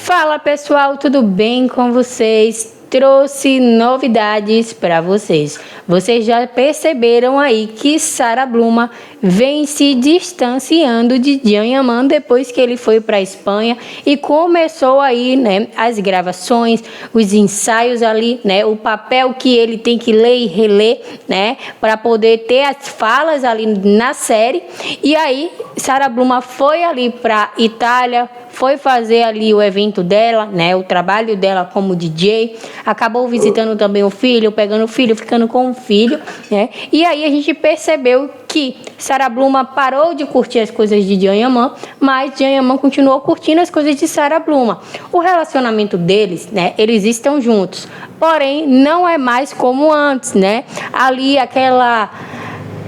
Fala pessoal, tudo bem com vocês? Trouxe novidades para vocês. Vocês já perceberam aí que Sara Bluma vem se distanciando de Can Yaman depois que ele foi para a Espanha e começou aí, né, as gravações, os ensaios ali, né, o papel que ele tem que ler e reler, né, para poder ter as falas ali na série. E aí Sara Bluma foi ali para Itália, foi fazer ali o evento dela, né, o trabalho dela como DJ, acabou visitando também o filho, pegando o filho, ficando com o filho, né, e aí a gente percebeu que Sara Bluma parou de curtir as coisas de Can Yaman, mas Can Yaman continuou curtindo as coisas de Sara Bluma. O relacionamento deles, né, eles estão juntos, porém não é mais como antes, né, ali aquela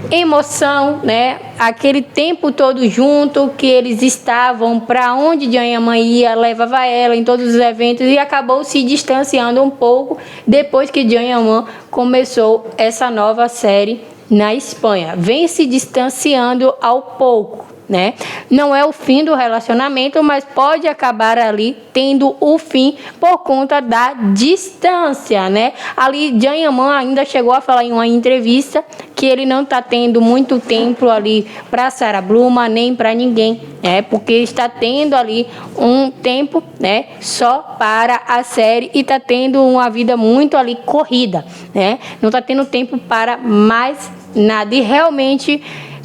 emoção, né? Aquele tempo todo junto que eles estavam, para onde Can Yaman ia, levava ela em todos os eventos e acabou se distanciando um pouco depois que Can Yaman começou essa nova série na Espanha. Vem se distanciando ao pouco, né? Não é o fim do relacionamento, mas pode acabar ali tendo o fim por conta da distância, né? Ali Can Yaman ainda chegou a falar em uma entrevista que ele não está tendo muito tempo ali para Sara Bluma nem para ninguém, né? Porque está tendo ali um tempo, né, só para a série e está tendo uma vida muito ali corrida, né? Não está tendo tempo para mais nada e realmente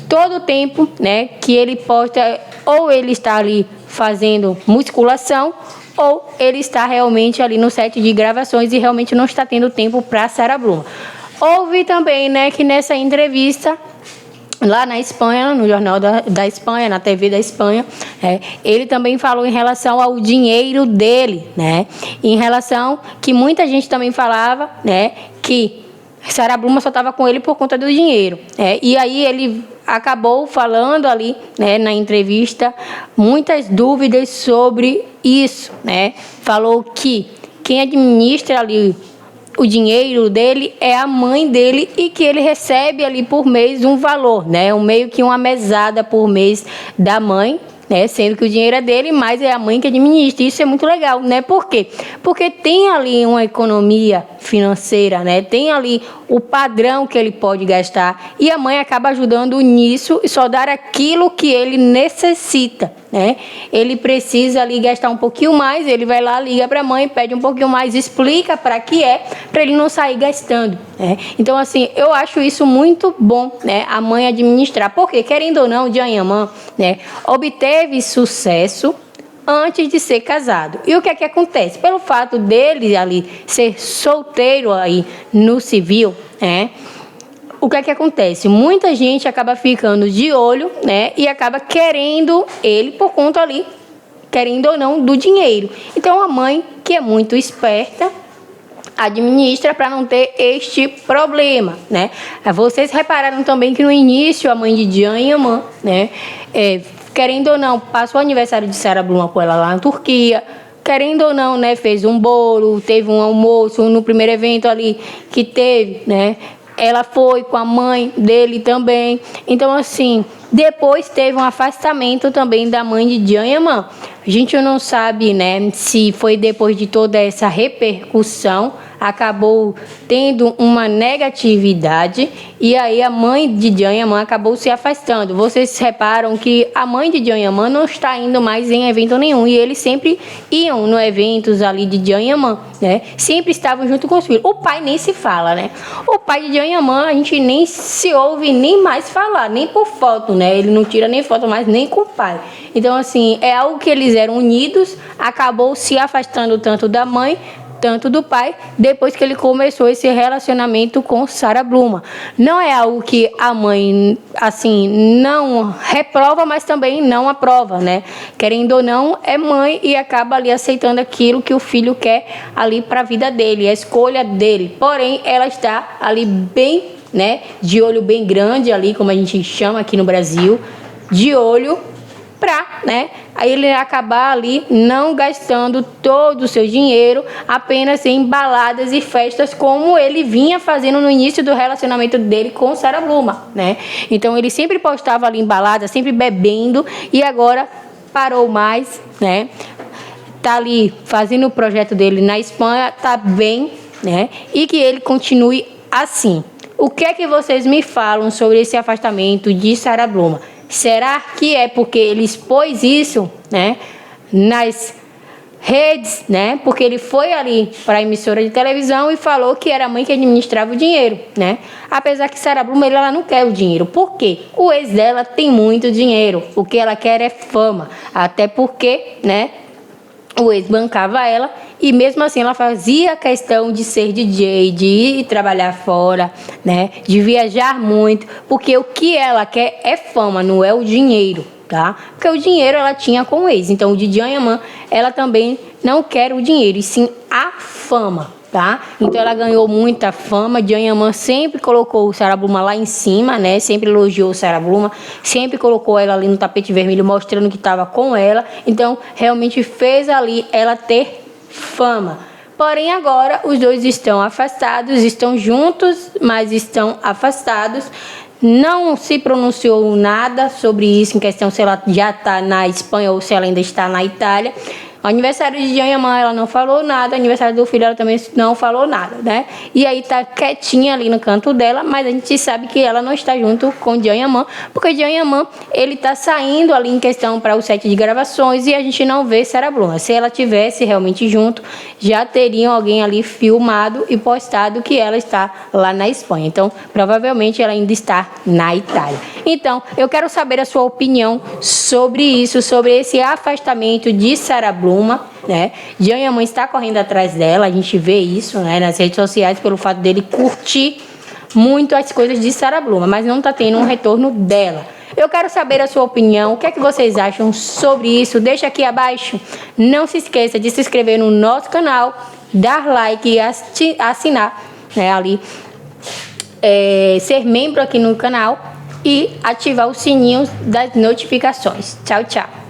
todo o tempo, né, que ele posta, ou ele está ali fazendo musculação, ou ele está realmente ali no set de gravações e realmente não está tendo tempo para Sara Bluma. Houve também, né, que nessa entrevista lá na Espanha, no Jornal da Espanha, na TV da Espanha, ele também falou em relação ao dinheiro dele, né, em relação que muita gente também falava, né, que Sara Bluma só estava com ele por conta do dinheiro. E aí ele acabou falando ali, né, na entrevista, muitas dúvidas sobre isso, né? Falou que quem administra ali o dinheiro dele é a mãe dele e que ele recebe ali por mês um valor, né? Meio que uma mesada por mês da mãe, né? Sendo que o dinheiro é dele, mas é a mãe que administra. Isso é muito legal, né? Por quê? Porque tem ali uma economia financeira, né? Tem ali o padrão que ele pode gastar e a mãe acaba ajudando nisso e só dar aquilo que ele necessita, né? Ele precisa ali gastar um pouquinho mais, ele vai lá, liga para a mãe, pede um pouquinho mais, explica para que para ele não sair gastando, né? Então, assim, eu acho isso muito bom, né? A mãe administrar, porque, querendo ou não, Can Yaman, né, obteve sucesso antes de ser casado. E o que é que acontece? Pelo fato dele ali ser solteiro aí no civil, né? O que é que acontece? Muita gente acaba ficando de olho, né? E acaba querendo ele por conta ali, querendo ou não, do dinheiro. Então a mãe, que é muito esperta, administra para não ter este problema, né? Vocês repararam também que no início a mãe de Can Yaman, né, querendo ou não, passou o aniversário de Sara Bluma com ela lá na Turquia, querendo ou não, né, fez um bolo, teve um almoço no primeiro evento ali que teve, né? Ela foi com a mãe dele também. Então, assim, depois teve um afastamento também da mãe de Can Yaman. A gente não sabe, né, se foi depois de toda essa repercussão, acabou tendo uma negatividade e aí a mãe de Can Yaman acabou se afastando. Vocês reparam que a mãe de Can Yaman não está indo mais em evento nenhum e eles sempre iam no eventos ali de Can Yaman, né? Sempre estavam junto com os filhos. O pai nem se fala, né? O pai de Can Yaman a gente nem se ouve nem mais falar, nem por foto, né? Ele não tira nem foto mais nem com o pai. Então, assim, é algo que eles eram unidos, acabou se afastando tanto da mãe, tanto do pai, depois que ele começou esse relacionamento com Sara Bluma. Não é algo que a mãe, assim, não reprova, mas também não aprova, né? Querendo ou não, é mãe e acaba ali aceitando aquilo que o filho quer ali para a vida dele, a escolha dele. Porém, ela está ali bem, né, de olho bem grande ali, como a gente chama aqui no Brasil, de olho para, né, aí ele acabar ali não gastando todo o seu dinheiro apenas em baladas e festas como ele vinha fazendo no início do relacionamento dele com Sara Bluma, né? Então ele sempre postava ali em balada, sempre bebendo e agora parou mais, né? tá ali fazendo o projeto dele na Espanha, tá bem, né? E que ele continue assim. O que é que vocês me falam sobre esse afastamento de Sarah Bluma? Será que é porque ele expôs isso, né, nas redes, né? Porque ele foi ali para a emissora de televisão e falou que era a mãe que administrava o dinheiro, né? Apesar que Sarah Bluma, ela não quer o dinheiro. Por quê? O ex dela tem muito dinheiro. O que ela quer é fama. Até porque, né, o ex bancava ela e mesmo assim ela fazia questão de ser DJ, de ir trabalhar fora, né? De viajar muito, porque o que ela quer é fama, não é o dinheiro, tá? Porque o dinheiro ela tinha com o ex. Então o Didi Anhaman, ela também não quer o dinheiro, e sim a fama, tá? Então ela ganhou muita fama. Didi Anhaman sempre colocou o Sarah Bluma lá em cima, né? Sempre elogiou o Sarah Bluma, sempre colocou ela ali no tapete vermelho, mostrando que estava com ela. Então realmente fez ali ela ter fama. Porém agora os dois estão afastados, estão juntos, mas estão afastados. Não se pronunciou nada sobre isso, em questão se ela já está na Espanha ou se ela ainda está na Itália. O aniversário de Didi Anhaman, ela não falou nada. O aniversário do filho, ela também não falou nada, né? E aí tá quietinha ali no canto dela, mas a gente sabe que ela não está junto com Didi Anhaman, porque Didi Anhaman, ele tá saindo ali em questão para o set de gravações e a gente não vê Sarah Bluma. Se ela tivesse realmente junto, já teriam alguém ali filmado e postado que ela está lá na Espanha. Então, provavelmente ela ainda está na Itália. Então, eu quero saber a sua opinião sobre isso, sobre esse afastamento de Sarah Bluma, né? Didi Anhaman está correndo atrás dela, a gente vê isso, né, nas redes sociais, pelo fato dele curtir muito as coisas de Sarah Bluma, mas não está tendo um retorno dela. Eu quero saber a sua opinião, o que é que vocês acham sobre isso? Deixa aqui abaixo. Não se esqueça de se inscrever no nosso canal, dar like e assinar, né, ali, ser membro aqui no canal e ativar o sininho das notificações. Tchau, tchau.